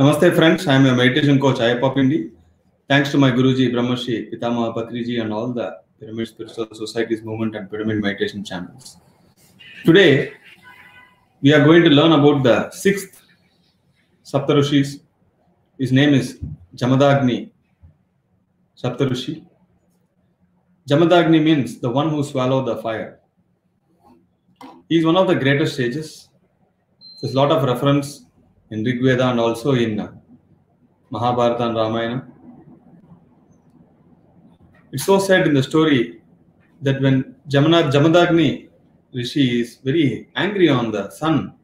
Namaste friends, I am a meditation coach Ayappa Pindi. Thanks to my Guruji Brahmarshi, Pitama Patriji and all the Pyramid Spiritual Societies movement and Pyramid meditation channels. Today, we are going to learn about the sixth Saptarishis. His name is Jamadagni Saptarishi. Jamadagni means the one who swallowed the fire. He is one of the greatest sages. There's a lot of reference in Rig Veda and also in Mahabharata and Ramayana. It's so said in the story that when Jamadagni Rishi is very angry on the sun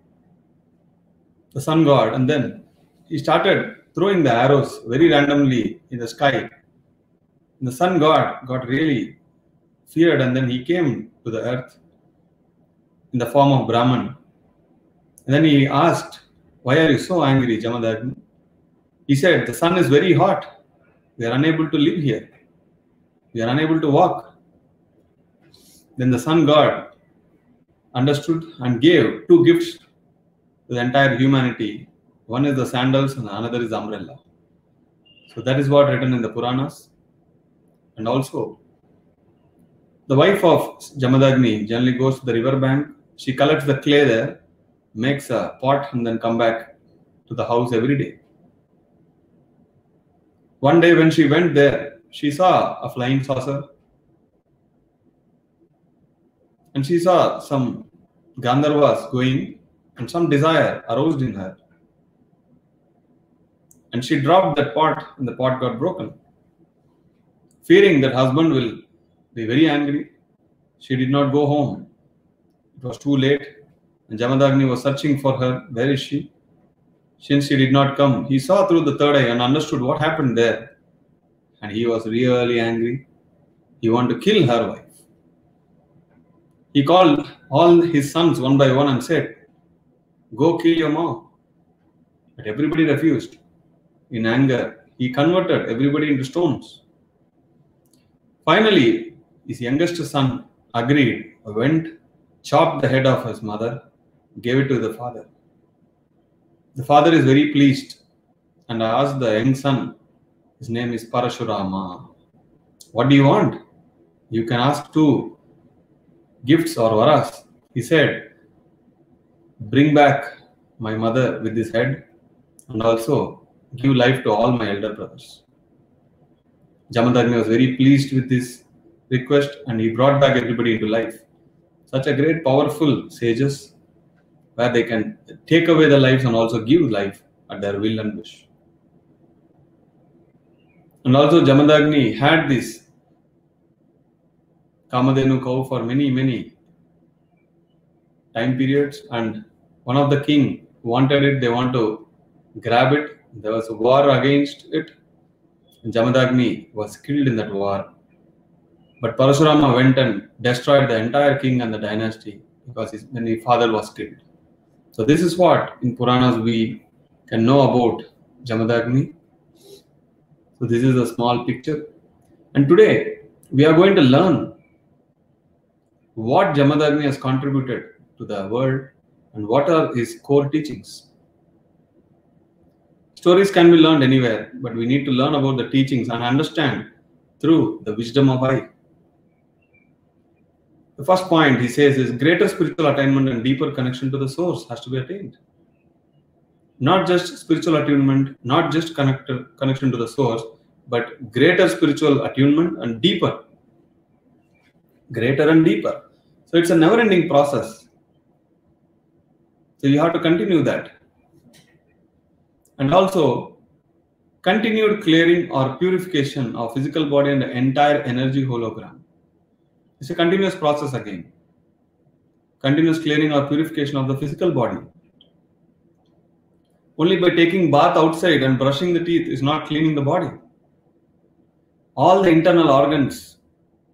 god, and then he started throwing the arrows very randomly in the sky. And the sun god got really feared, and then he came to the earth in the form of Brahman. And then he asked, "Why are you so angry, Jamadagni?" He said, "The sun is very hot. We are unable to live here. We are unable to walk." Then the sun god understood and gave two gifts to the entire humanity. One is the sandals and another is the umbrella. So that is what written in the Puranas. And also, the wife of Jamadagni generally goes to the river bank. She collects the clay there, makes a pot, and then come back to the house every day. One day when she went there, she saw a flying saucer. And she saw some Gandharvas going, and some desire aroused in her. And she dropped that pot, and the pot got broken. Fearing that husband will be very angry, she did not go home. It was too late, and Jamadagni was searching for her. Where is she? Since she did not come, he saw through the third eye and understood what happened there. And he was really angry. He wanted to kill her wife. He called all his sons one by one and said, "Go kill your mom." But everybody refused. In anger, he converted everybody into stones. Finally, his youngest son agreed, went, chopped the head of his mother, gave it to the father. The father is very pleased and asked the young son, his name is Parashurama, "What do you want? You can ask two gifts or varas." He said, "Bring back my mother with this head and also give life to all my elder brothers." Jamadagni was very pleased with this request and he brought back everybody into life. Such a great, powerful sages where they can take away the lives and also give life at their will and wish. And also Jamadagni had this Kamadhenu cow for many time periods, and one of the king wanted it, they want to grab it. There was a war against it, and Jamadagni was killed in that war. But Parashurama went and destroyed the entire king and the dynasty because his father was killed. So this is what in Puranas we can know about Jamadagni. So this is a small picture. And today we are going to learn what Jamadagni has contributed to the world and what are his core teachings. Stories can be learned anywhere, but we need to learn about the teachings and understand through the wisdom of I. The first point he says is greater spiritual attainment and deeper connection to the source has to be attained. Not just spiritual attunement, not just connection to the source, but greater spiritual attunement and deeper. Greater and deeper. So it's a never-ending process. So you have to continue that. And also, continued clearing or purification of physical body and the entire energy hologram. It's a continuous process again. Continuous clearing or purification of the physical body. Only by taking bath outside and brushing the teeth is not cleaning the body. All the internal organs,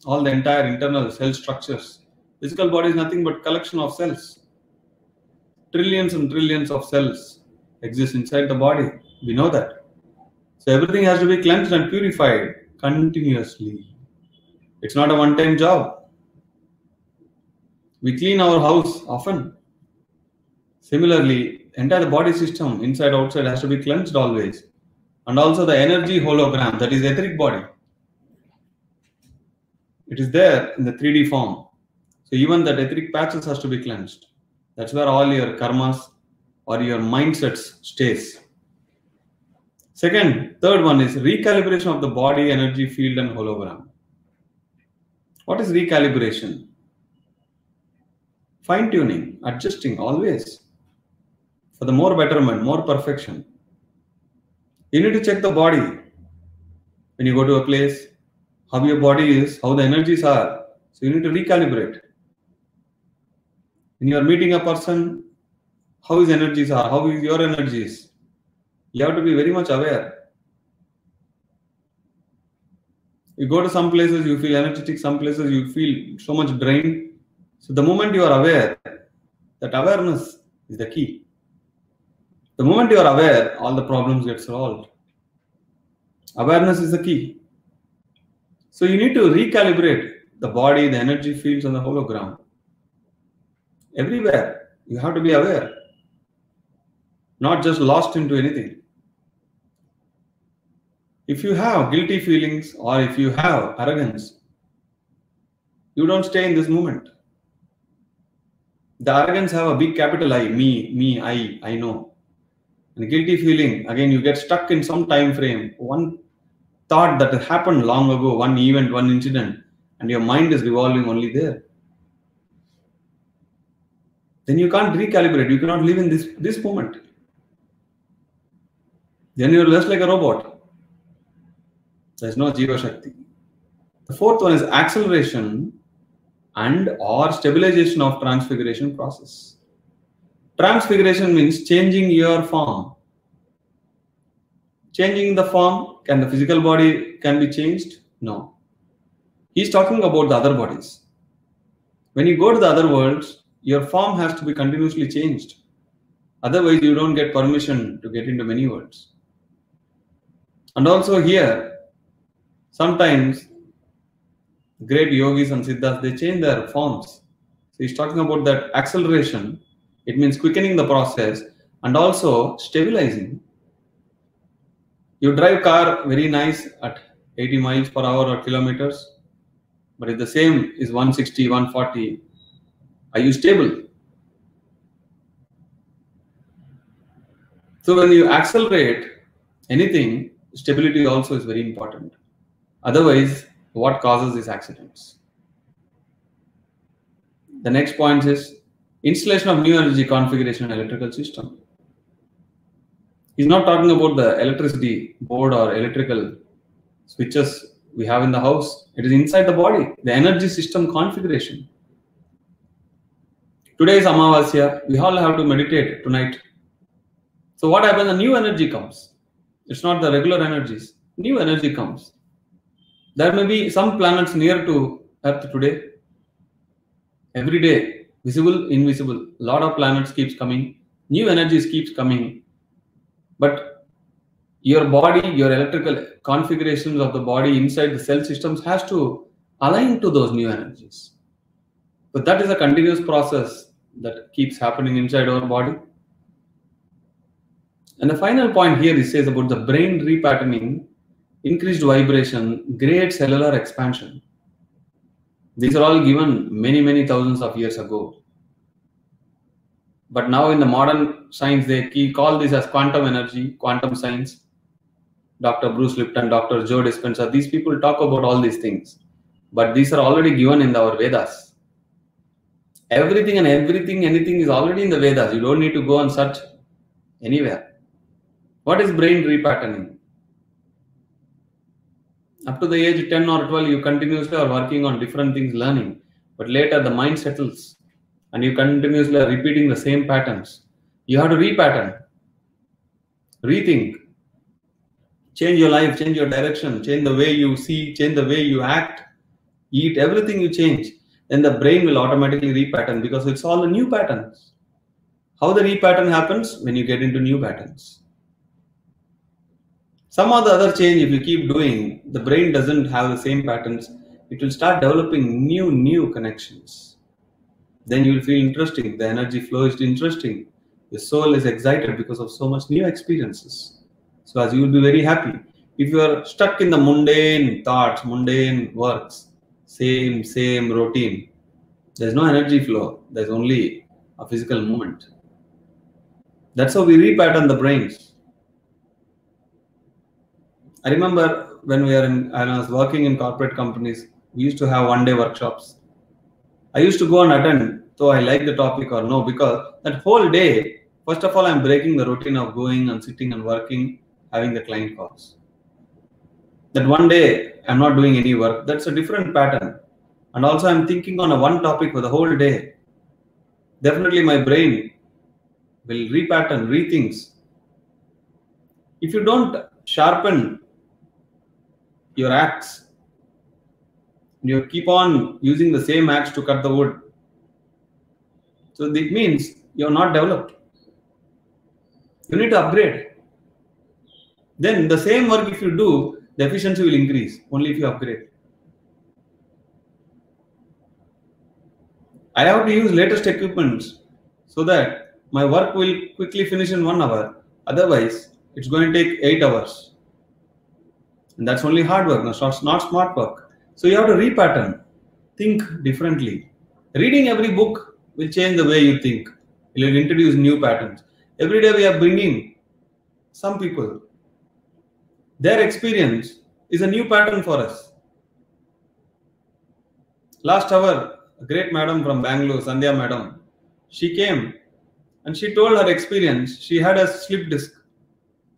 all the entire internal cell structures. Physical body is nothing but collection of cells. Trillions and trillions of cells exist inside the body. We know that. So everything has to be cleansed and purified continuously. It's not a one-time job. We clean our house often. Similarly, entire body system, inside, outside, has to be cleansed always. And also the energy hologram, that is etheric body. It is there in the 3D form. So even that etheric patches has to be cleansed. That's where all your karmas or your mindsets stays. Third one is recalibration of the body, energy field and hologram. What is recalibration? Fine-tuning, adjusting always for the more betterment, more perfection. You need to check the body when you go to a place, how your body is, how the energies are. So you need to recalibrate. When you are meeting a person, how his energies are, how is your energies. You have to be very much aware. You go to some places, you feel energetic, some places you feel so much drained. So the moment you are aware, that awareness is the key. The moment you are aware, all the problems get solved. Awareness is the key. So you need to recalibrate the body, the energy fields and the hologram. Everywhere, you have to be aware. Not just lost into anything. If you have guilty feelings or if you have arrogance, you don't stay in this moment. The arrogance have a big capital I, me, I know. And guilty feeling, again, you get stuck in some time frame. One thought that happened long ago, one event, one incident, and your mind is revolving only there. Then you can't recalibrate. You cannot live in this moment. Then you're just like a robot. There's no Jiva Shakti. The fourth one is acceleration and or stabilization of transfiguration process. Transfiguration means changing your form. Changing the form, can the physical body can be changed? No. He's talking about the other bodies. When you go to the other worlds, your form has to be continuously changed. Otherwise, you don't get permission to get into many worlds. And also here, sometimes great yogis and siddhas, they change their forms. So he's talking about that acceleration. It means quickening the process and also stabilizing. You drive car very nice at 80 miles per hour or kilometers, but if the same is 160, 140, are you stable? So when you accelerate anything, stability also is very important. Otherwise, what causes these accidents? The next point is installation of new energy configuration and electrical system. He's not talking about the electricity board or electrical switches we have in the house. It is inside the body, the energy system configuration. Today is Amavasya. We all have to meditate tonight. So what happens? A new energy comes. It's not the regular energies. New energy comes. There may be some planets near to Earth today. Every day, visible, invisible, a lot of planets keeps coming. New energies keeps coming. But your body, your electrical configurations of the body inside the cell systems has to align to those new energies. But that is a continuous process that keeps happening inside our body. And the final point here it says about the brain repatterning, increased vibration, great cellular expansion. These are all given many, many thousands of years ago. But now in the modern science, they call this as quantum energy, quantum science. Dr. Bruce Lipton, Dr. Joe Dispenza, these people talk about all these things. But these are already given in our Vedas. Everything and everything, anything is already in the Vedas. You don't need to go and search anywhere. What is brain repatterning? Up to the age 10 or 12, you continuously are working on different things, learning. But later the mind settles and you continuously are repeating the same patterns. You have to repattern, rethink, change your life, change your direction, change the way you see, change the way you act, eat, everything you change. Then the brain will automatically repattern because it's all the new patterns. How the repattern happens? When you get into new patterns. Some of the other change, if you keep doing, the brain doesn't have the same patterns. It will start developing new connections. Then you will feel interesting. The energy flow is interesting. Your soul is excited because of so much new experiences. So as you will be very happy. If you are stuck in the mundane thoughts, mundane works, same routine, there's no energy flow. There's only a physical movement. That's how we repattern the brains. I remember when I was working in corporate companies, we used to have one-day workshops. I used to go and attend, though I like the topic or no, because that whole day, first of all, I'm breaking the routine of going and sitting and working, having the client calls. That one day, I'm not doing any work. That's a different pattern. And also, I'm thinking on a one topic for the whole day. Definitely, my brain will repattern, rethinks. If you don't sharpen your axe, you keep on using the same axe to cut the wood. So it means you're not developed. You need to upgrade. Then the same work, if you do, the efficiency will increase only if you upgrade. I have to use latest equipments so that my work will quickly finish in 1 hour. Otherwise, it's going to take 8 hours. And that's only hard work, not smart work. So you have to repattern, think differently. Reading every book will change the way you think. It will introduce new patterns. Every day we are bringing some people. Their experience is a new pattern for us. Last hour, a great madam from Bangalore, Sandhya madam, she came and she told her experience. She had a slip disc.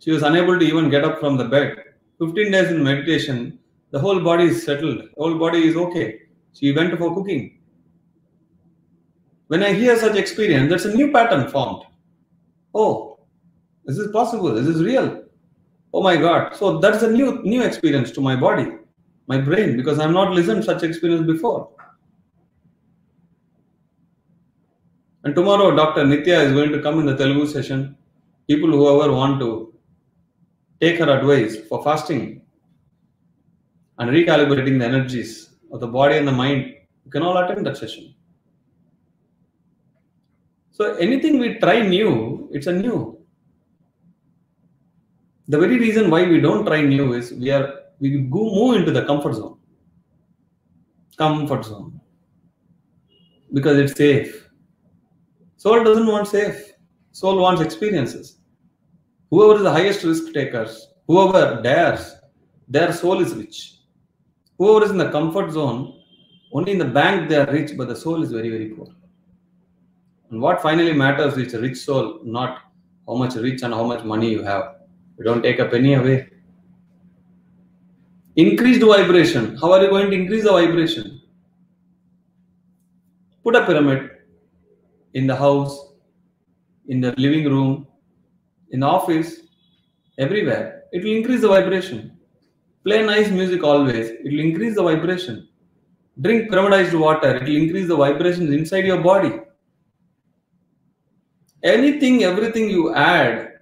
She was unable to even get up from the bed. 15 days in meditation, the whole body is settled. The whole body is okay. She went for cooking. When I hear such experience, that's a new pattern formed. Oh, this is possible. This is real. Oh my God. So that's a new experience to my body, my brain, because I've not listened to such experience before. And tomorrow, Dr. Nitya is going to come in the Telugu session. People whoever want to take her advice for fasting and recalibrating the energies of the body and the mind, you can all attend that session. So anything we try new, it's a new. The very reason why we don't try new is we move into the comfort zone. Comfort zone. Because it's safe. Soul doesn't want safe. Soul wants experiences. Whoever is the highest risk takers, whoever dares, their soul is rich. Whoever is in the comfort zone, only in the bank they are rich, but the soul is very, very poor. And what finally matters is a rich soul, not how much rich and how much money you have. You don't take a penny away. Increased vibration. How are you going to increase the vibration? Put a pyramid in the house, in the living room, in the office, everywhere. It will increase the vibration. Play nice music always. It will increase the vibration. Drink pyramidized water. It will increase the vibrations inside your body. Everything you add,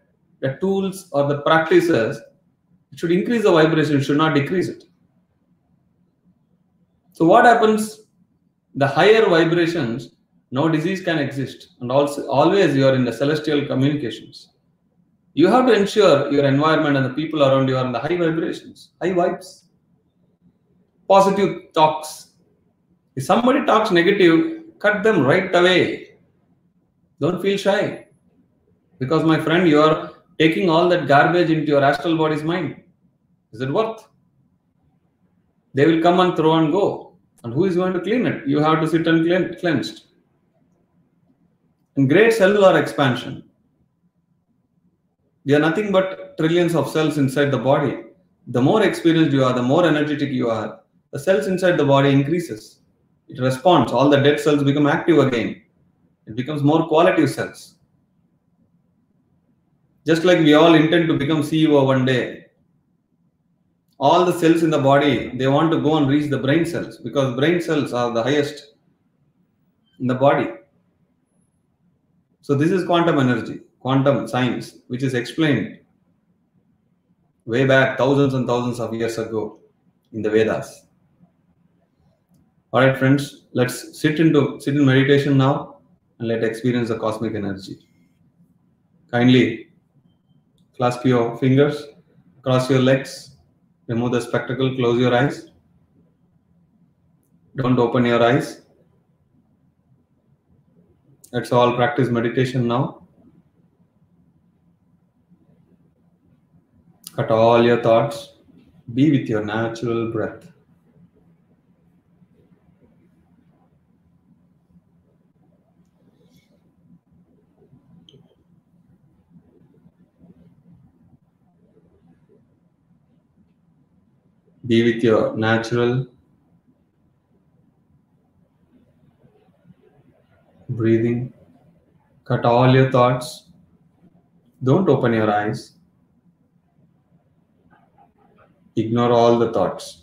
the tools or the practices, it should increase the vibration, it should not decrease it. So what happens? The higher vibrations, no disease can exist. And also always you are in the celestial communications. You have to ensure your environment and the people around you are in the high vibrations, high vibes. Positive talks. If somebody talks negative, cut them right away. Don't feel shy. Because my friend, you are taking all that garbage into your astral body's mind. Is it worth? They will come and throw and go. And who is going to clean it? You have to sit and cleansed. In great cellular expansion, we are nothing but trillions of cells inside the body. The more experienced you are, the more energetic you are, the cells inside the body increases. It responds. All the dead cells become active again. It becomes more quality cells. Just like we all intend to become CEO one day. All the cells in the body, they want to go and reach the brain cells because brain cells are the highest in the body. So this is quantum energy, quantum science, which is explained way back thousands and thousands of years ago in the Vedas. All right, friends, let's sit in meditation now and let's experience the cosmic energy. Kindly clasp your fingers, cross your legs, remove the spectacle, close your eyes. Don't open your eyes. Let's all practice meditation now. Cut all your thoughts. Be with your natural breath. Be with your natural breathing. Cut all your thoughts. Don't open your eyes. Ignore all the thoughts.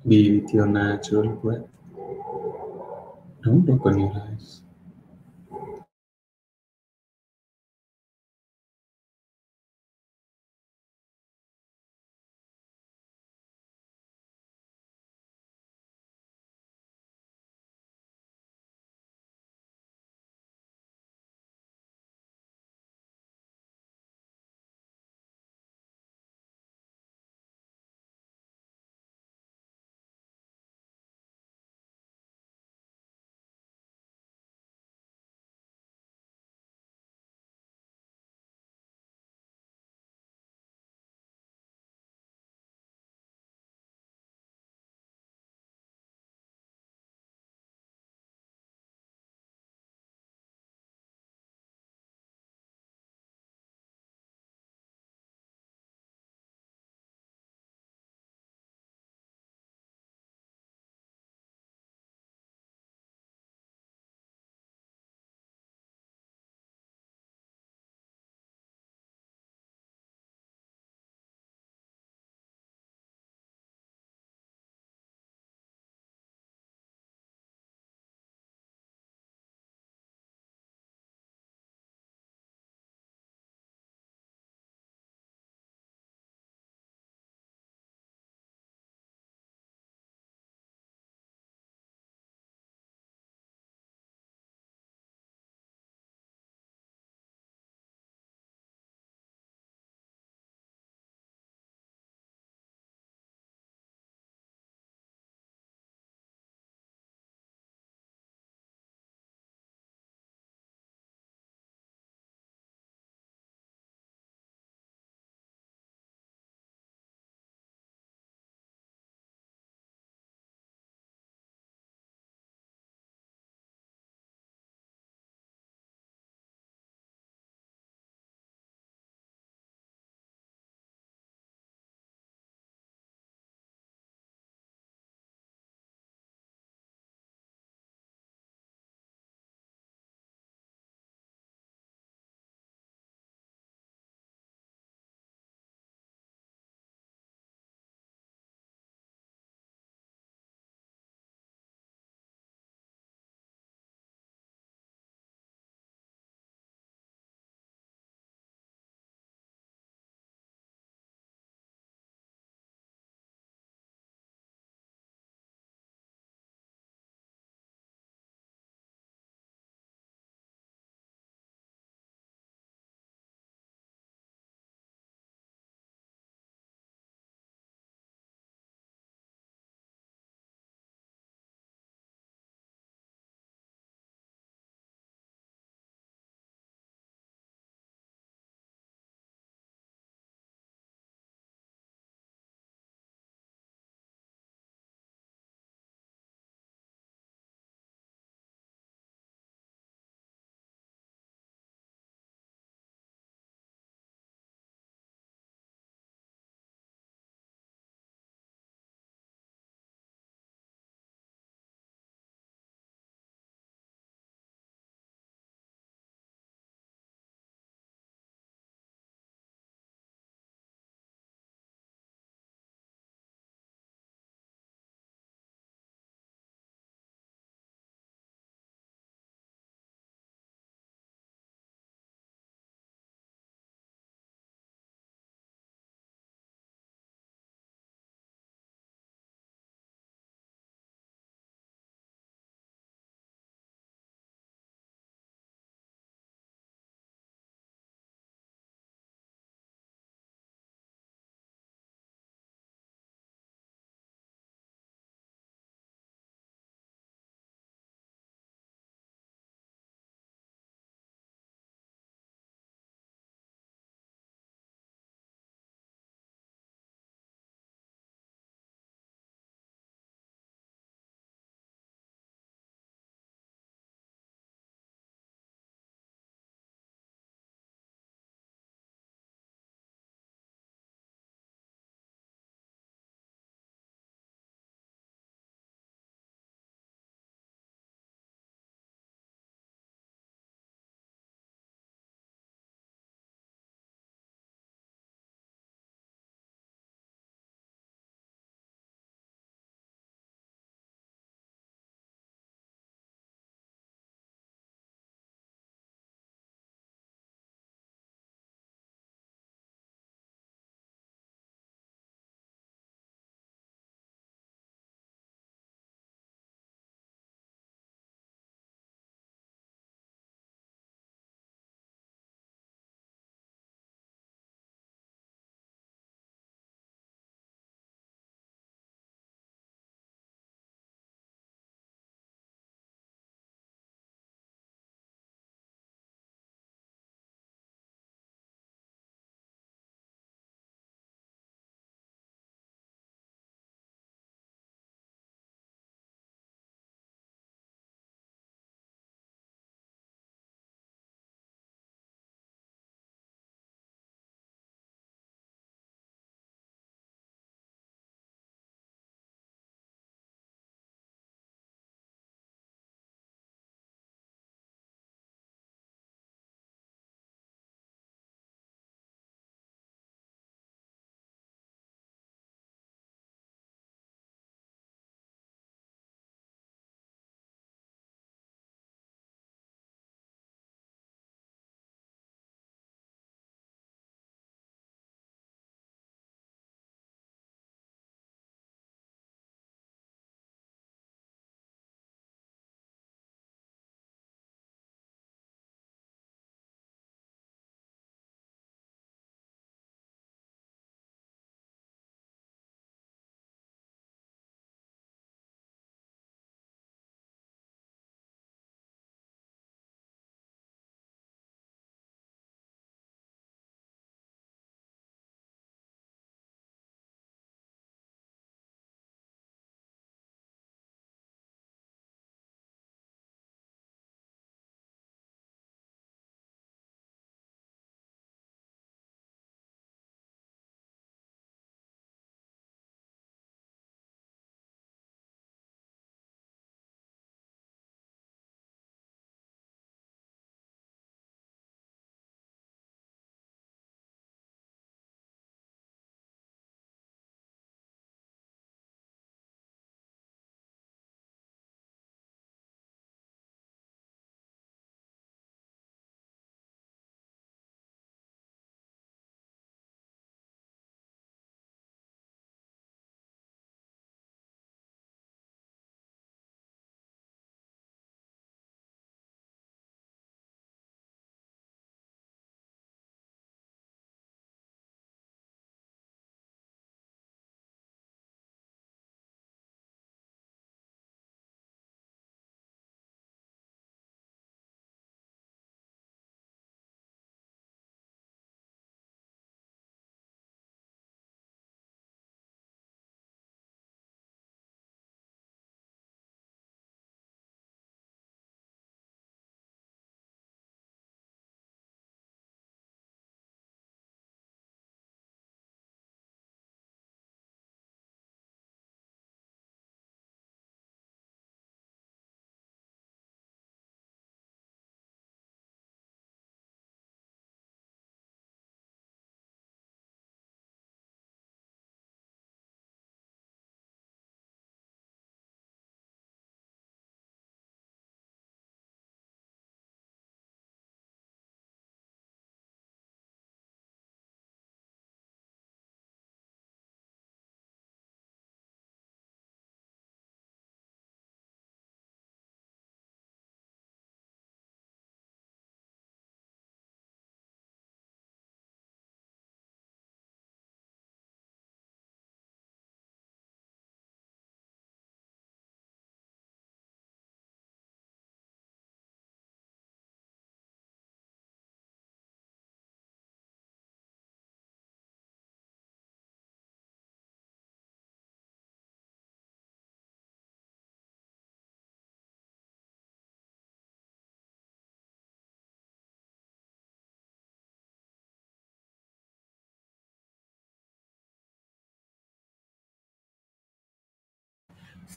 Be with your natural breath. Don't open your eyes.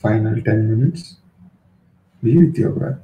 Final 10 minutes. Be with your breath.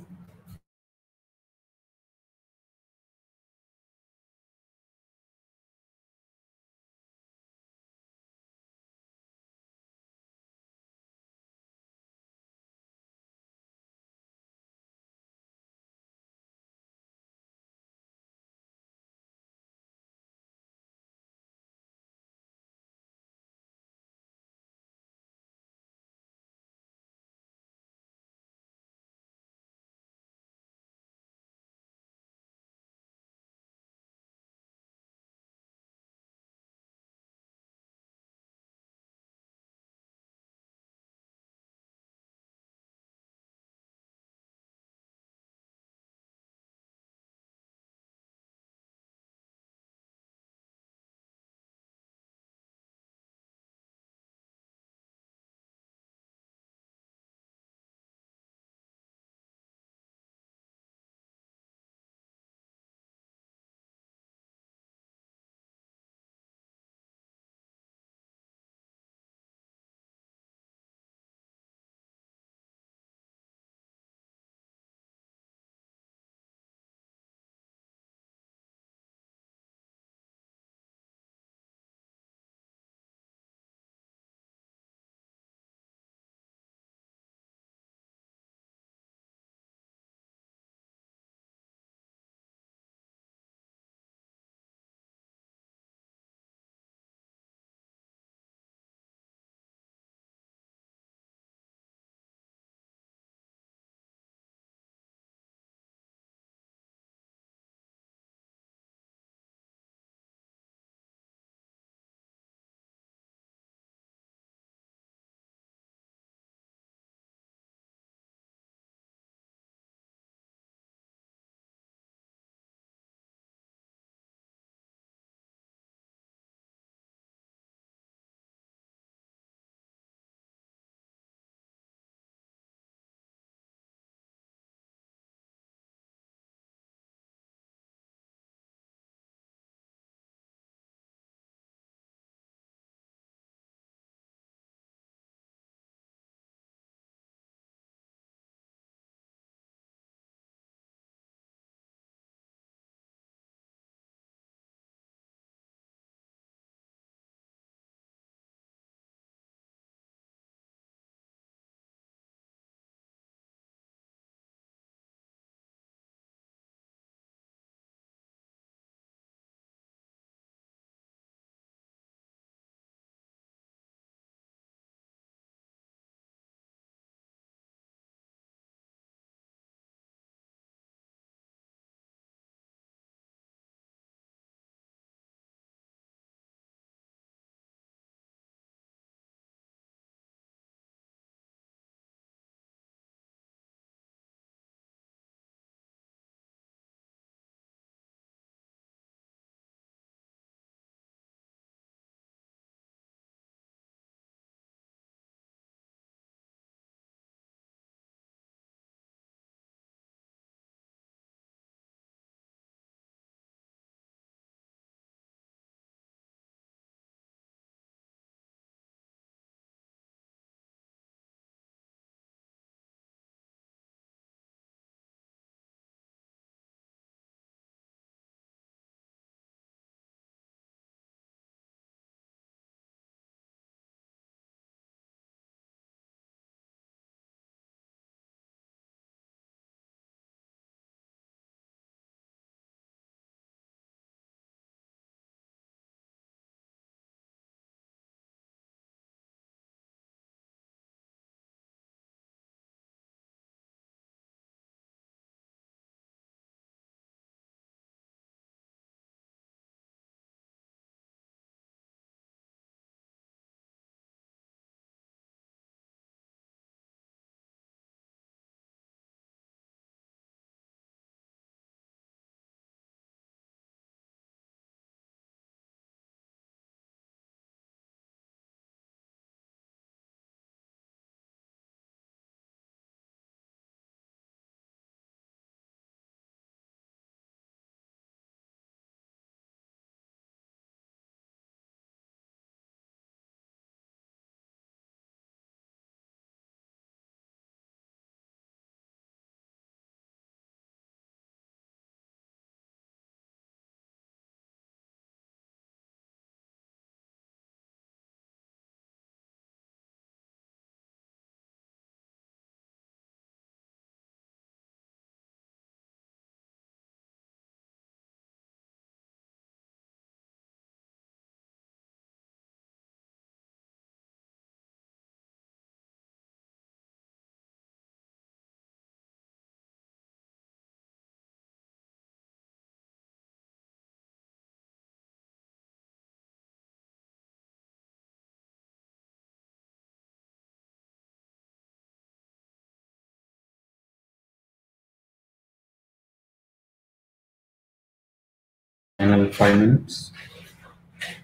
Final 5 minutes.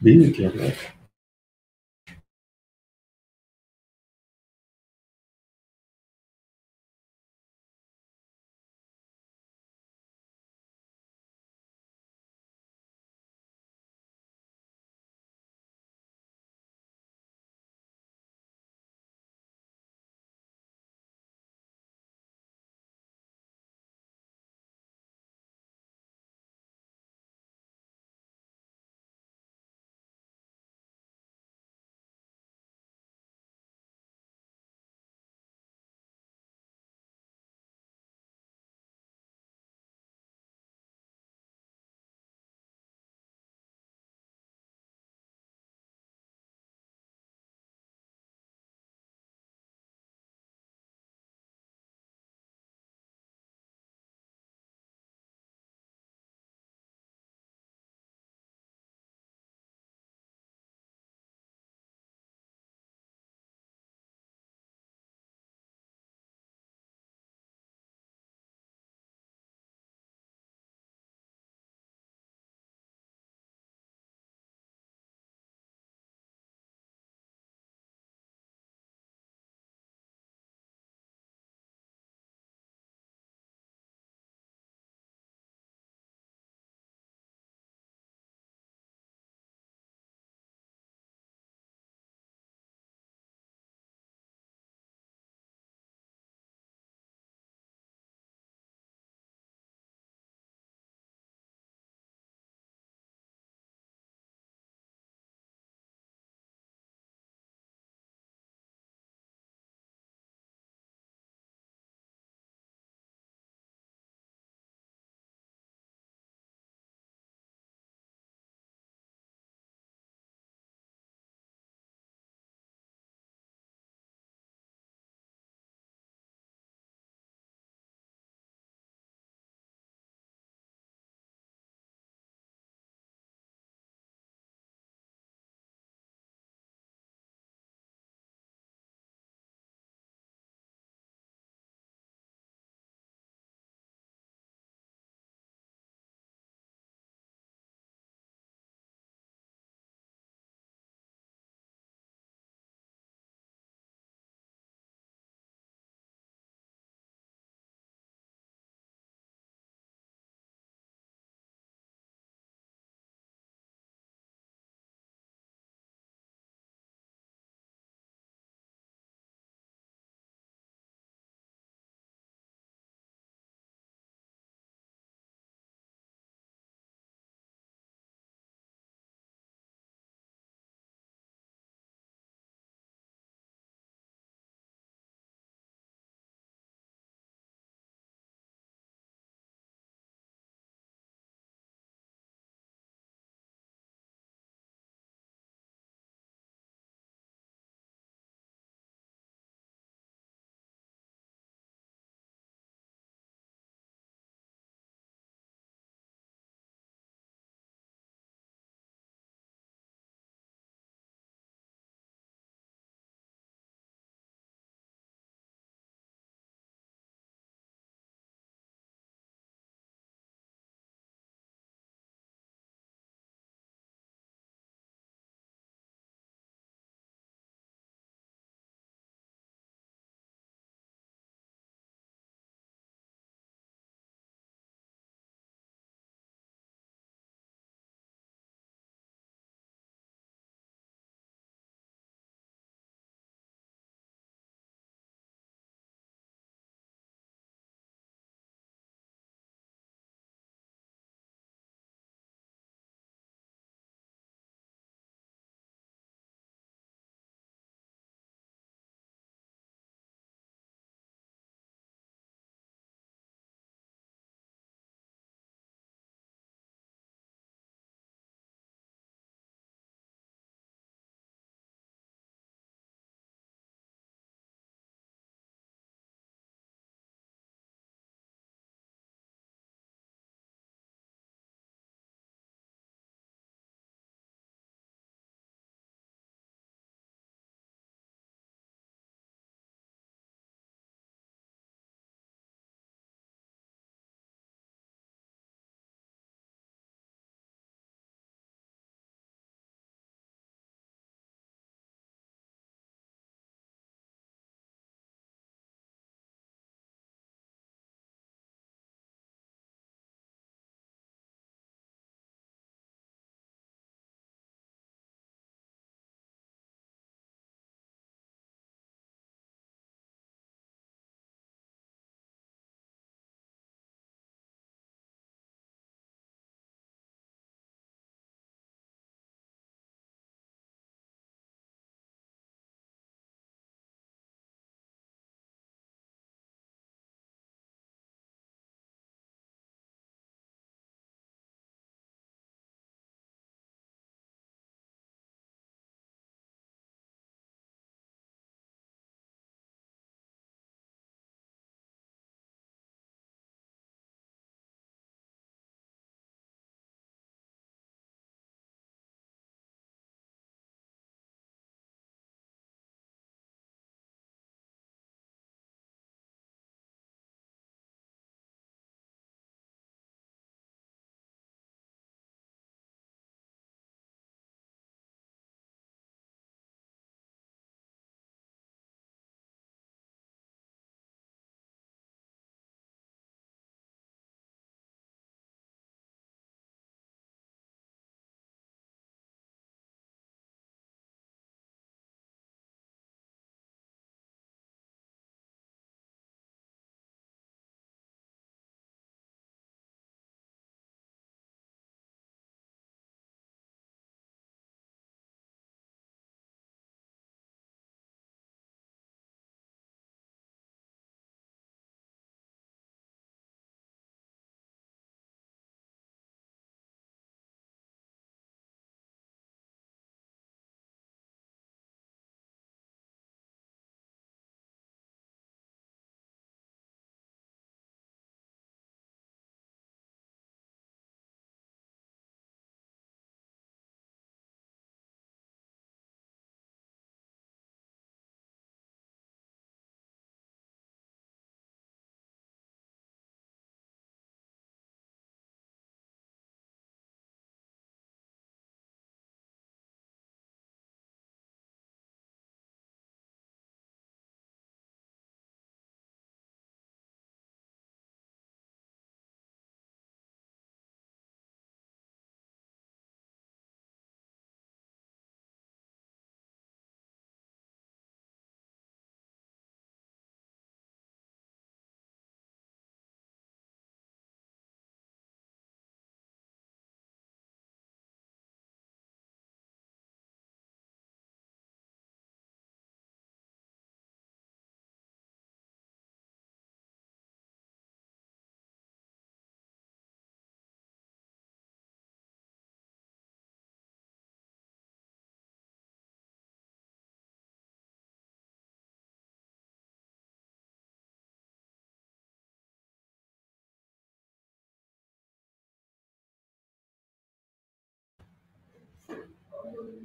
Be with your breath.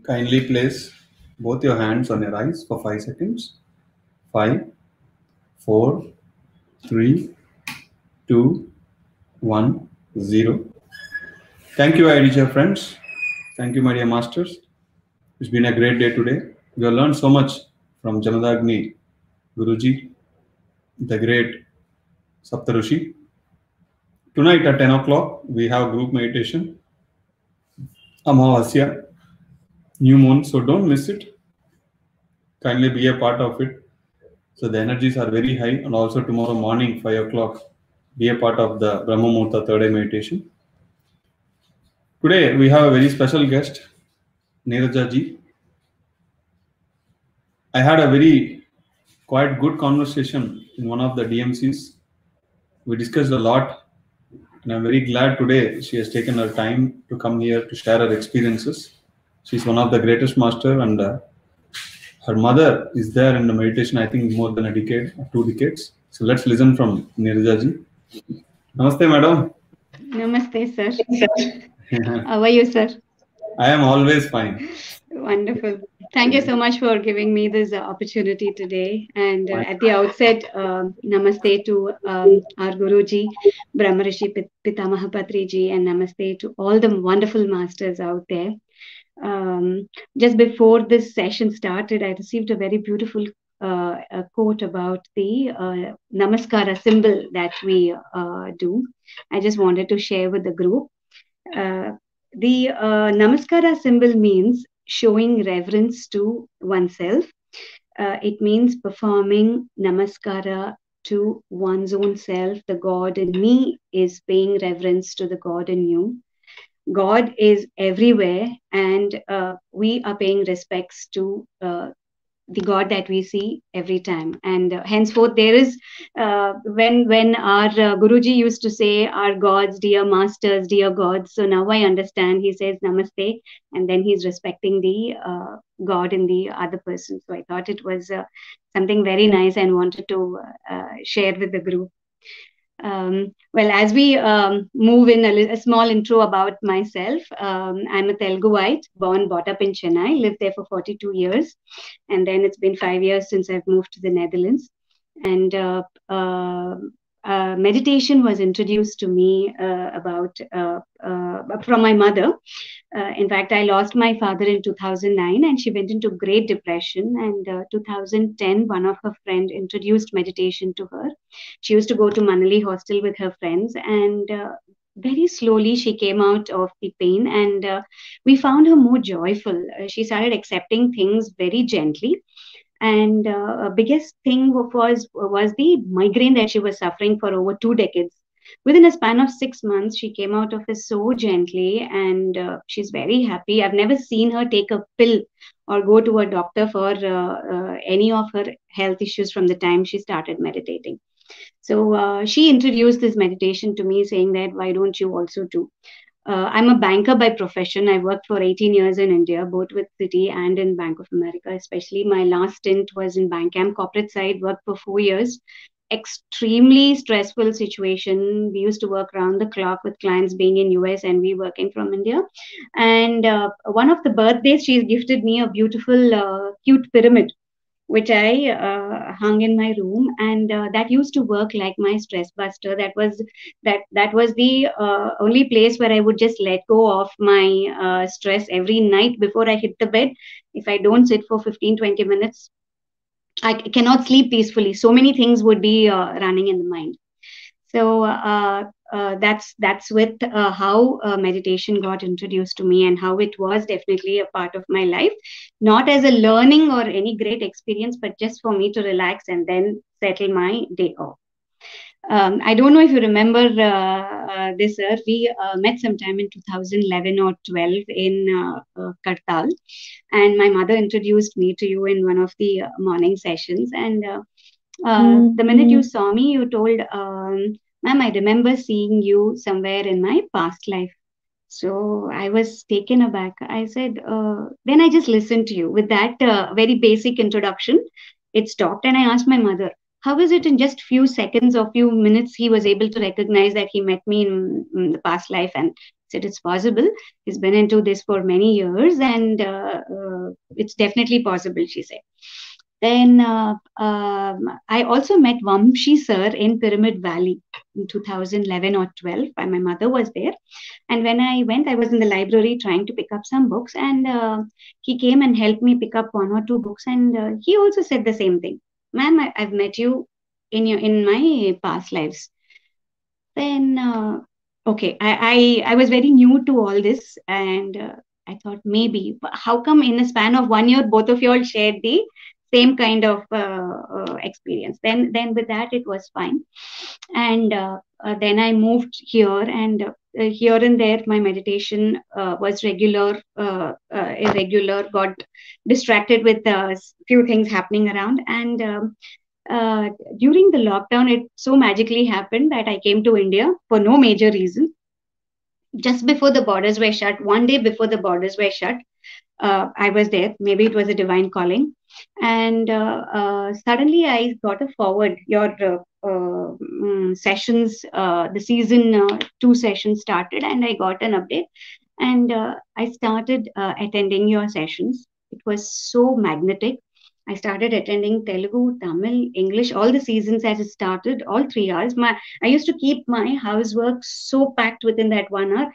Kindly place both your hands on your eyes for 5 seconds. 5, 4, 3, 2, 1, 0. Thank you, my dear friends. Thank you, my dear masters. It's been a great day today. We have learned so much from Jamadagni Guruji, the great Saptarushi. Tonight at 10 o'clock, we have group meditation, Amavasya, new moon, so don't miss it. Kindly be a part of it. So the energies are very high, and also tomorrow morning, 5 o'clock, be a part of the Brahma Muhurta third eye meditation. Today we have a very special guest, Neeraja ji. I had a very quite good conversation in one of the DMCs. We discussed a lot, and I'm very glad today she has taken her time to come here to share her experiences. She's one of the greatest master, and her mother is there in the meditation, I think more than a decade, 2 decades. So let's listen from Neeraja ji. Namaste, madam. Namaste, sir. How are you, sir? I am always fine. Wonderful. Thank you so much for giving me this opportunity today. And at the outset, namaste to our Guruji, Brahmarishi Pitamaha Patri ji, and namaste to all the wonderful masters out there. Just before this session started, I received a very beautiful a quote about the Namaskara symbol that we do. I just wanted to share with the group. The Namaskara symbol means showing reverence to oneself. It means performing Namaskara to one's own self. The God in me is paying reverence to the God in you. God is everywhere, and we are paying respects to the God that we see every time. And henceforth, there is when our Guruji used to say, "Our gods, dear masters, dear gods." So now I understand. He says Namaste, and then he's respecting the God in the other person. So I thought it was something very nice and wanted to share with the group. Well, as we move in a small intro about myself, I'm a Teluguite, born, brought up in Chennai, lived there for 42 years. And then it's been 5 years since I've moved to the Netherlands. And meditation was introduced to me from my mother. In fact, I lost my father in 2009 and she went into Great Depression. And 2010, one of her friends introduced meditation to her. She used to go to Manali hostel with her friends, and very slowly she came out of the pain, and we found her more joyful. She started accepting things very gently. And biggest thing was the migraine that she was suffering for over 2 decades. Within a span of 6 months, she came out of it so gently, and she's very happy. I've never seen her take a pill or go to a doctor for any of her health issues from the time she started meditating. So she introduced this meditation to me, saying that, why don't you also do? I'm a banker by profession. I worked for 18 years in India, both with Citi and in Bank of America. Especially my last stint was in Bankam corporate side, worked for 4 years. Extremely stressful situation. We used to work around the clock with clients being in US and we working from India. And one of the birthdays, she gifted me a beautiful, cute pyramid, which I hung in my room, and that used to work like my stress buster. That was the only place where I would just let go of my stress every night before I hit the bed. If I don't sit for 15-20 minutes, I cannot sleep peacefully. So many things would be running in the mind. So that's with how meditation got introduced to me, and how it was definitely a part of my life, not as a learning or any great experience, but just for me to relax and then settle my day off. I don't know if you remember this, sir. We met sometime in 2011 or 12 in Kartal, and my mother introduced me to you in one of the morning sessions. And the minute you saw me, you told, ma'am, I remember seeing you somewhere in my past life. So I was taken aback. I said, then I just listened to you. With that very basic introduction, it stopped. And I asked my mother, how is it in just few seconds or few minutes he was able to recognize that he met me in the past life? And said it's possible. He's been into this for many years, and it's definitely possible, she said. Then I also met Vamshi sir in Pyramid Valley in 2011 or 12. My mother was there. And when I went, I was in the library trying to pick up some books. And he came and helped me pick up one or two books. And he also said the same thing. Ma'am, I've met you in my past lives. Then, okay, I was very new to all this. And I thought maybe, how come in a span of 1 year, both of you all shared the same kind of experience? Then with that, it was fine. And then I moved here, and here and there, my meditation was regular, irregular, got distracted with a few things happening around. And during the lockdown, it so magically happened that I came to India for no major reason. Just before the borders were shut, one day before the borders were shut, I was there. Maybe it was a divine calling. And suddenly I got a forward. Your sessions, the season 2 session started, and I got an update. And I started attending your sessions. It was so magnetic. I started attending Telugu, Tamil, English, all the seasons as it started, all 3 hours. I used to keep my housework so packed within that 1 hour.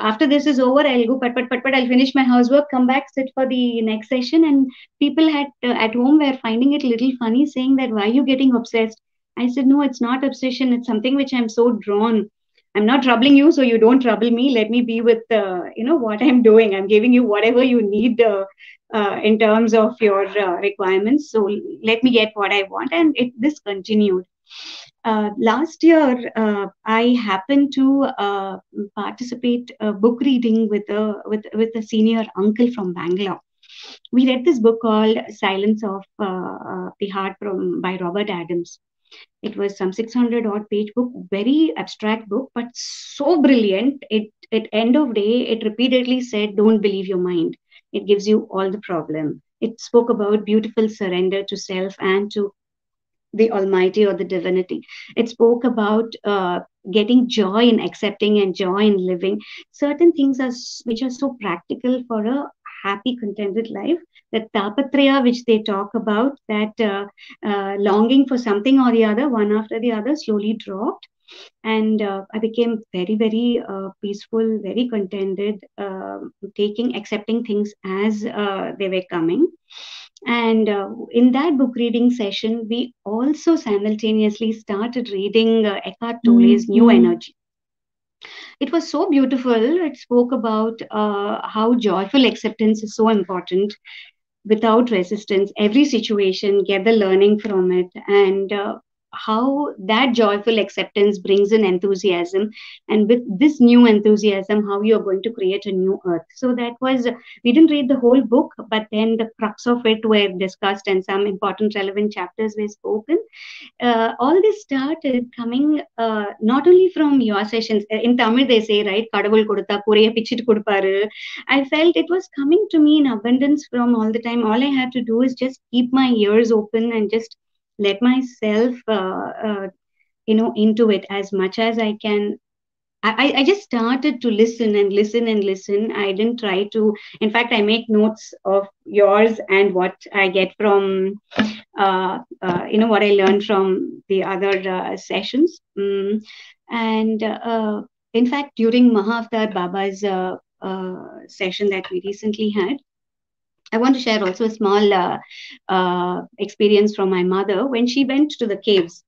After this is over, I'll go, I'll finish my housework, come back, sit for the next session. And people at home were finding it a little funny, saying that, why are you getting obsessed? I said, no, it's not obsession. It's something which I'm so drawn. I'm not troubling you, so you don't trouble me. Let me be with, what I'm doing. I'm giving you whatever you need in terms of your requirements. So let me get what I want. And this continued. Last year, I happened to participate book reading with a senior uncle from Bangalore. We read this book called Silence of the Heart by Robert Adams. It was some 600 odd page book, very abstract book, but so brilliant. At end of day, it repeatedly said, don't believe your mind. It gives you all the problem. It spoke about beautiful surrender to self and to the Almighty or the divinity. It spoke about getting joy in accepting and joy in living. Certain things which are so practical for a happy, contented life. That tapatraya, which they talk about, that longing for something or the other, one after the other, slowly dropped. And I became very, very peaceful, very contented, accepting things as they were coming. And in that book reading session, we also simultaneously started reading Eckhart Tolle's New Energy. It was so beautiful. It spoke about how joyful acceptance is so important. Without resistance, every situation, get the learning from it, and how that joyful acceptance brings in enthusiasm. And with this new enthusiasm, how you're going to create a new earth. So that was, we didn't read the whole book, but then the crux of it were discussed and some important relevant chapters were spoken. All this started coming not only from your sessions. In Tamil, they say, right, Kadavul kodutha kuriya pichittu koduparu. I felt it was coming to me in abundance from all the time. All I had to do is just keep my ears open and just let myself, into it as much as I can. I just started to listen and listen and listen. I didn't try to. In fact, I make notes of yours and what I get from, what I learned from the other sessions. And in fact, during Mahavatar Baba's session that we recently had, I want to share also a small experience from my mother. When she went to the caves,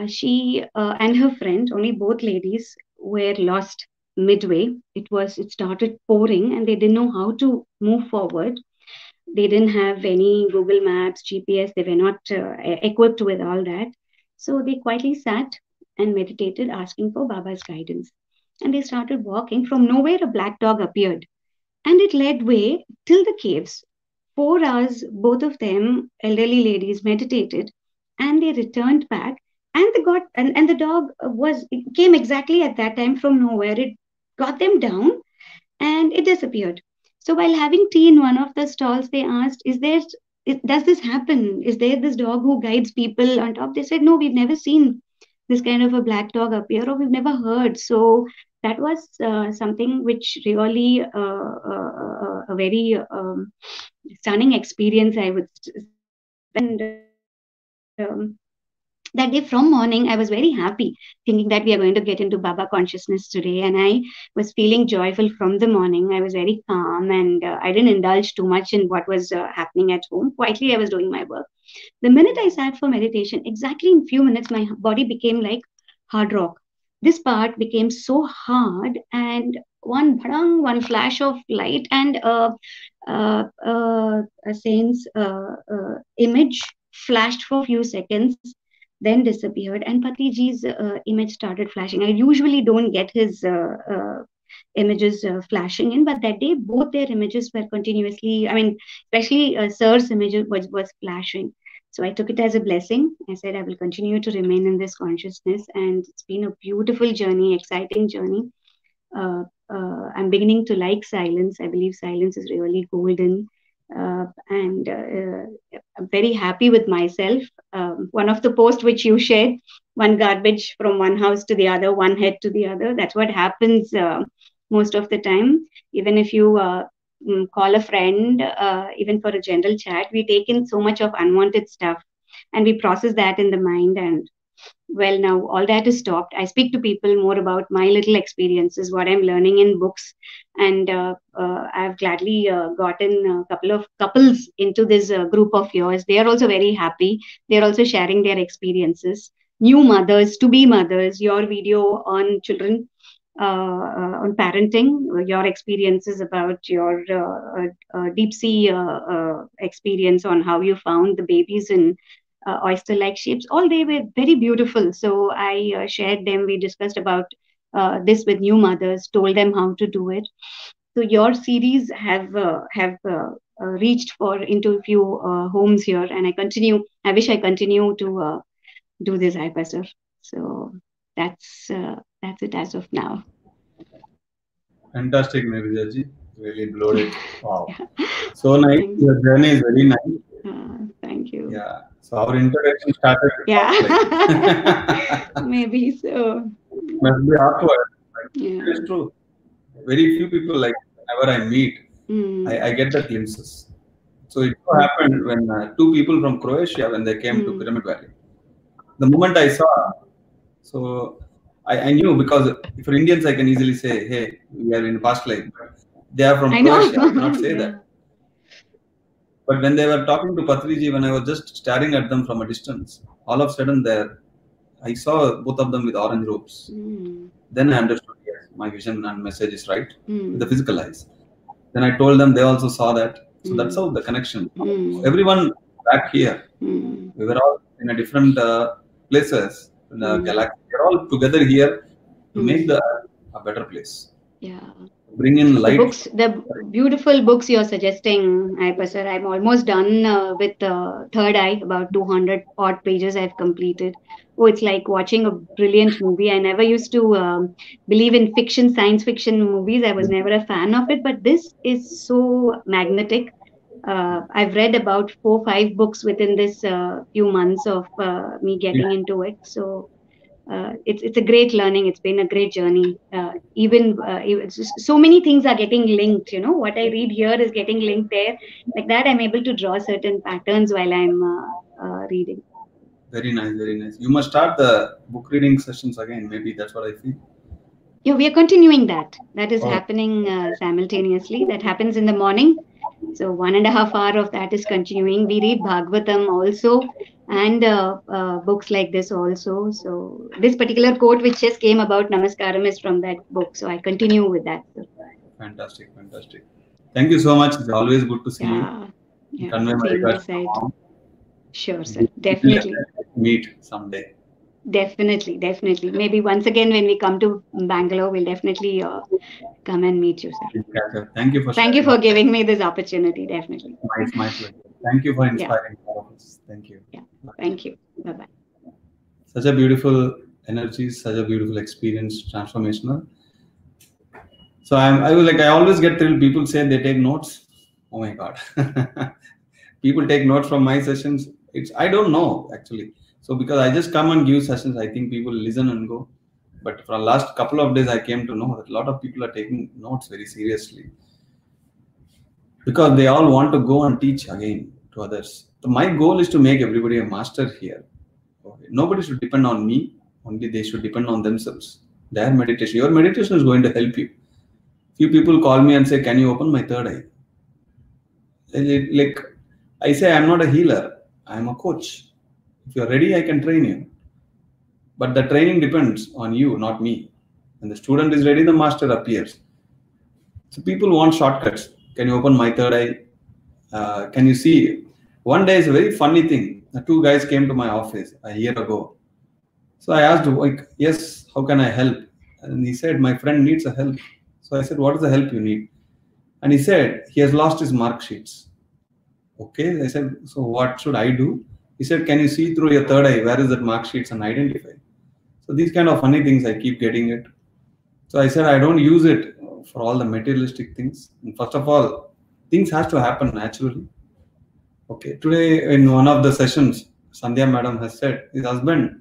she and her friend, only both ladies, were lost midway. It started pouring and they didn't know how to move forward. They didn't have any Google Maps, GPS. They were not equipped with all that. So they quietly sat and meditated, asking for Baba's guidance. And they started walking. From nowhere, a black dog appeared. And it led way till the caves. 4 hours, both of them, elderly ladies, meditated. And they returned back. And the dog came exactly at that time from nowhere. It got them down and it disappeared. So while having tea in one of the stalls, they asked, is there does this happen? Is there this dog who guides people on top? They said, no, we've never seen this kind of a black dog appear, or we've never heard. So that was something which really a very stunning experience, I would spend. That day from morning, I was very happy, thinking that we are going to get into Baba consciousness today. And I was feeling joyful from the morning. I was very calm, and I didn't indulge too much in what was happening at home. Quietly, I was doing my work. The minute I sat for meditation, exactly in few minutes, my body became like hard rock. This part became so hard, and one bhadang, one flash of light, and a saint's image flashed for a few seconds, then disappeared, and Patriji's image started flashing. I usually don't get his images flashing in, but that day both their images were continuously, I mean, especially Sir's image was flashing. So I took it as a blessing. I said I will continue to remain in this consciousness, and it's been a beautiful journey, exciting journey. I'm beginning to like silence. I believe silence is really golden. And I'm very happy with myself. One of the posts which you shared, one garbage from one house to the other, one head to the other. That's what happens most of the time. Even if you call a friend, even for a general chat, we take in so much of unwanted stuff, and we process that in the mind. And well, now all that is stopped. I speak to people more about my little experiences, what I'm learning in books, and I've gladly gotten a couple of couples into this group of yours. They are also very happy. They're also sharing their experiences. New mothers, to be mothers, your video on children, on parenting, your experiences about your deep sea experience on how you found the babies in oyster-like shapes. All they were very beautiful. So I shared them. We discussed about this with new mothers, told them how to do it. So your series have reached for into a few homes here, and I wish I continue to do this, Pastor. So that's it as of now. Fantastic, Nirija. Really blowed it. Wow. So nice. Your journey is very nice. Thank you. Yeah. So our introduction started. Yeah. Maybe so. Must be awkward. Yeah. It's true. Very few people, like whenever I meet, I get the glimpses. So it happened when two people from Croatia, when they came to Pyramid Valley. The moment I saw, so I knew, because for Indians I can easily say, hey, we are in past life. They are from Croatia. I cannot say that. But when they were talking to Patriji, when I was just staring at them from a distance, all of a sudden I saw both of them with orange robes. Then I understood, yes, my vision and message is right with the physical eyes. Then I told them, they also saw that. So that's how the connection. Everyone back here, we were all in a different places in the galaxy. We're all together here to make the Earth a better place. Yeah. Bring in light. The beautiful books you're suggesting, Pastor. I'm almost done with Third Eye. About 200 odd pages I've completed. Oh, it's like watching a brilliant movie. I never used to believe in fiction, science fiction movies. I was never a fan of it, but this is so magnetic. I've read about 4 or 5 books within this few months of me getting into it. So it's a great learning. It's been a great journey. Even so many things are getting linked. You know, what I read here is getting linked there. Like that, I'm able to draw certain patterns while I'm reading. Very nice, very nice. You must start the book reading sessions again. Maybe that's what I feel. Yeah, we are continuing that. That is happening simultaneously. That happens in the morning. So 1.5 hours of that is continuing. We read Bhagavatam also, and books like this also. So this particular quote which just came about Namaskaram is from that book. So I continue with that. Fantastic, fantastic. Thank you so much. It's always good to see you. Yeah, Convey my regards. Sure, sir. Definitely. Meet someday. Definitely. Maybe once again when we come to Bangalore, we'll definitely come and meet you, sir. Thank you for giving me this opportunity. Definitely. It's my pleasure. Thank you for inspiring all of us. Thank you. Yeah. Thank you. Bye-bye. Such a beautiful energy, such a beautiful experience, transformational. So I always get thrilled. People say they take notes. Oh my God. people take notes from my sessions. I don't know actually. So because I just come and give sessions, I think people listen and go. But for the last couple of days, I came to know that a lot of people are taking notes very seriously, because they all want to go and teach again to others. So my goal is to make everybody a master here. Okay. Nobody should depend on me. Only they should depend on themselves. Their meditation. Your meditation is going to help you. Few people call me and say, "Can you open my third eye?" Like I say, I'm not a healer. I'm a coach. If you're ready, I can train you. But the training depends on you, not me. When the student is ready, the master appears. So people want shortcuts. Can you open my third eye? Can you see? One day is a very funny thing. The two guys came to my office a year ago. So I asked, like, yes, how can I help? And he said, my friend needs a help. So I said, what is the help you need? And he said, he has lost his mark sheets. Okay. I said, so what should I do? He said, can you see through your third eye? Where is that mark sheets and identify? So these kind of funny things, I keep getting it. So I said, I don't use it for all the materialistic things. And first of all, things has to happen naturally. Okay. Today in one of the sessions, Sandhya madam has said his husband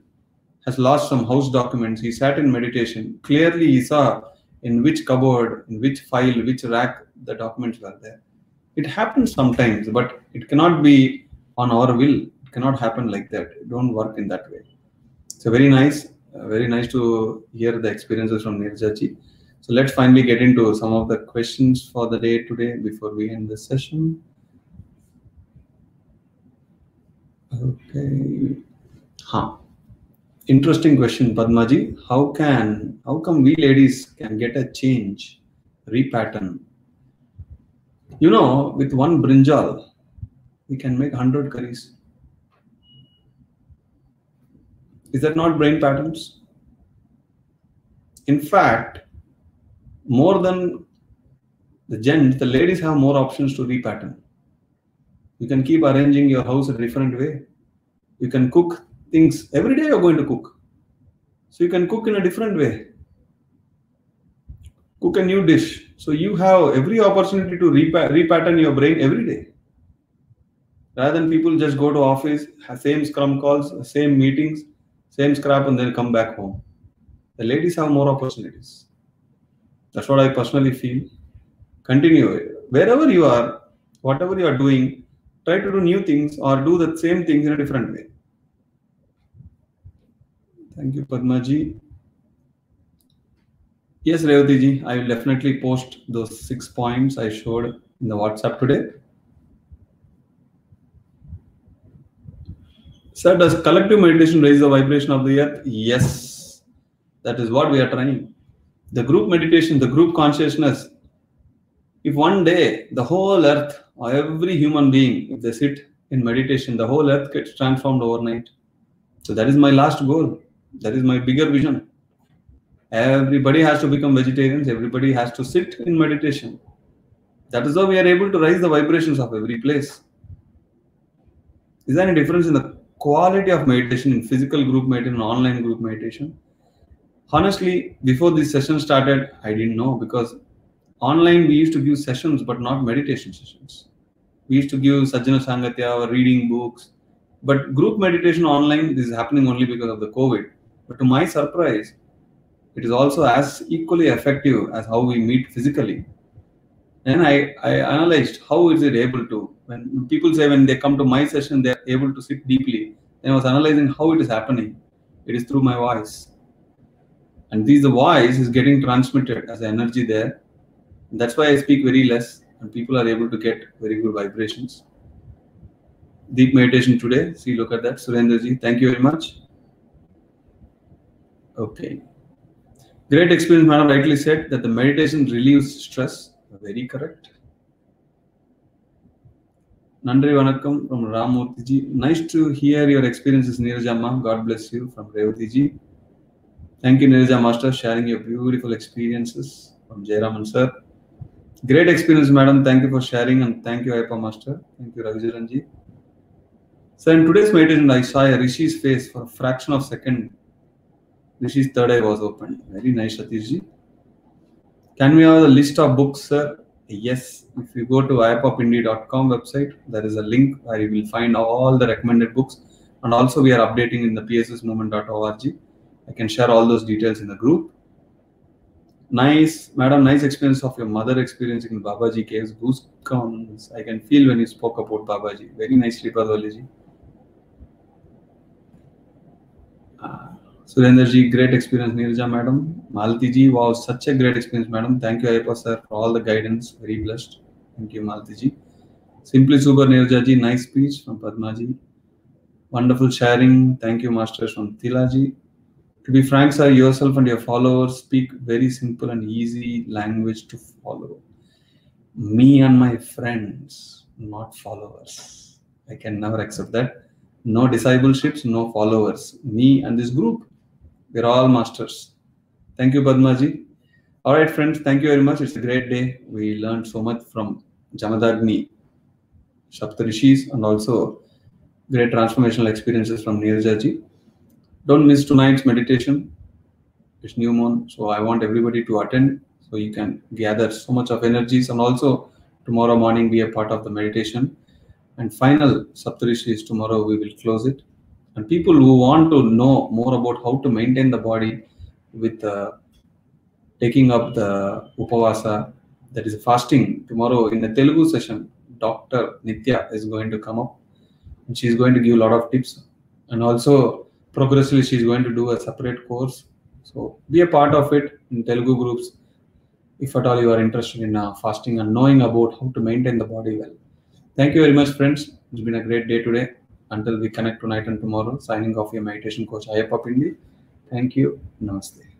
has lost some house documents. He sat in meditation. Clearly he saw in which cupboard, in which file, which rack the documents were there. It happens sometimes, but it cannot be on our will. It cannot happen like that. It don't work in that way. So very nice to hear the experiences from Neerja ji. So let's finally get into some of the questions for the day today before we end the session. Okay. Interesting question, Padmaji. How come we ladies can get a change, repattern? You know, with one brinjal, we can make 100 curries. Is that not brain patterns? In fact, more than the gents, the ladies have more options to repattern. You can keep arranging your house a different way. You can cook things. Every day you're going to cook. So you can cook in a different way. Cook a new dish. So you have every opportunity to repattern your brain every day. Rather than people just go to office, have same scrum calls, same meetings, same scrap, and then come back home. The ladies have more opportunities. That's what I personally feel. Continue. Wherever you are, whatever you are doing, try to do new things or do the same things in a different way. Thank you, Padmaji. Yes, Revati ji, I will definitely post those 6 points I showed in the WhatsApp today. Sir, does collective meditation raise the vibration of the earth? Yes, that is what we are trying. The group meditation, the group consciousness, if one day the whole earth or every human being, if they sit in meditation, the whole earth gets transformed overnight. So that is my last goal. That is my bigger vision. Everybody has to become vegetarians. Everybody has to sit in meditation. That is how we are able to raise the vibrations of every place. Is there any difference in the quality of meditation in physical group meditation and online group meditation? Honestly, before this session started, I didn't know, because online we used to give sessions but not meditation sessions. We used to give Sajjana Sangatya or reading books. But group meditation online, this is happening only because of the COVID. But to my surprise, it is also as equally effective as how we meet physically. And I analyzed how is it able to. When people say when they come to my session, they are able to sit deeply. Then I was analyzing how it is happening. It is through my voice. And the voice is getting transmitted as energy there. And that's why I speak very less. And people are able to get very good vibrations. Deep meditation today. See, look at that. Surendra ji, thank you very much. Okay. Great experience, madam rightly said that the meditation relieves stress. Very correct. Nandri Vanakkam from Ramurthy ji. Nice to hear your experiences, Neerja ma. God bless you from Revati ji. Thank you, Neerja Master, sharing your beautiful experiences from Jayaraman sir. Great experience, madam. Thank you for sharing, and thank you, Ayappa Master. Thank you, Ravicharan ji. So in today's meditation, I saw a Rishi's face for a fraction of a second. Rishi's third eye was open. Very nice, Satish ji. Can we have a list of books, sir? Yes, if you go to iapopindy.com website, there is a link where you will find all the recommended books, and also we are updating in the pssmovement.org. I can share all those details in the group. Nice, madam, nice experience of your mother experiencing Babaji caves. Goosebumps. I can feel when you spoke about Babaji. Very nicely, Padwaliji. Surendraji, great experience, Nirja, madam. Malti ji, wow, such a great experience, madam. Thank you, Ayappa sir, for all the guidance. Very blessed. Thank you, Malti ji. Simply Super, Nirja ji, nice speech from Padma ji. Wonderful sharing. Thank you, masters from Tila ji. To be frank, sir, yourself and your followers speak very simple and easy language to follow. Me and my friends, not followers. I can never accept that. No discipleships, no followers. Me and this group, we're all masters. Thank you, Padmaji. All right, friends, thank you very much. It's a great day. We learned so much from Jamadagni, Saptarishis, and also great transformational experiences from Nirja ji. Don't miss tonight's meditation. It's new moon, so I want everybody to attend so you can gather so much of energies, and also tomorrow morning be a part of the meditation. And final Saptarishi is tomorrow. We will close it. And people who want to know more about how to maintain the body with taking up the Upavasa, that is fasting, tomorrow in the Telugu session, Dr. Nitya is going to come up and she's going to give a lot of tips. And also progressively she's going to do a separate course. So be a part of it in Telugu groups if at all you are interested in fasting and knowing about how to maintain the body well. Thank you very much, friends. It's been a great day today. Until we connect tonight and tomorrow, signing off your meditation coach, Ayappa Pindi. Thank you. Namaste.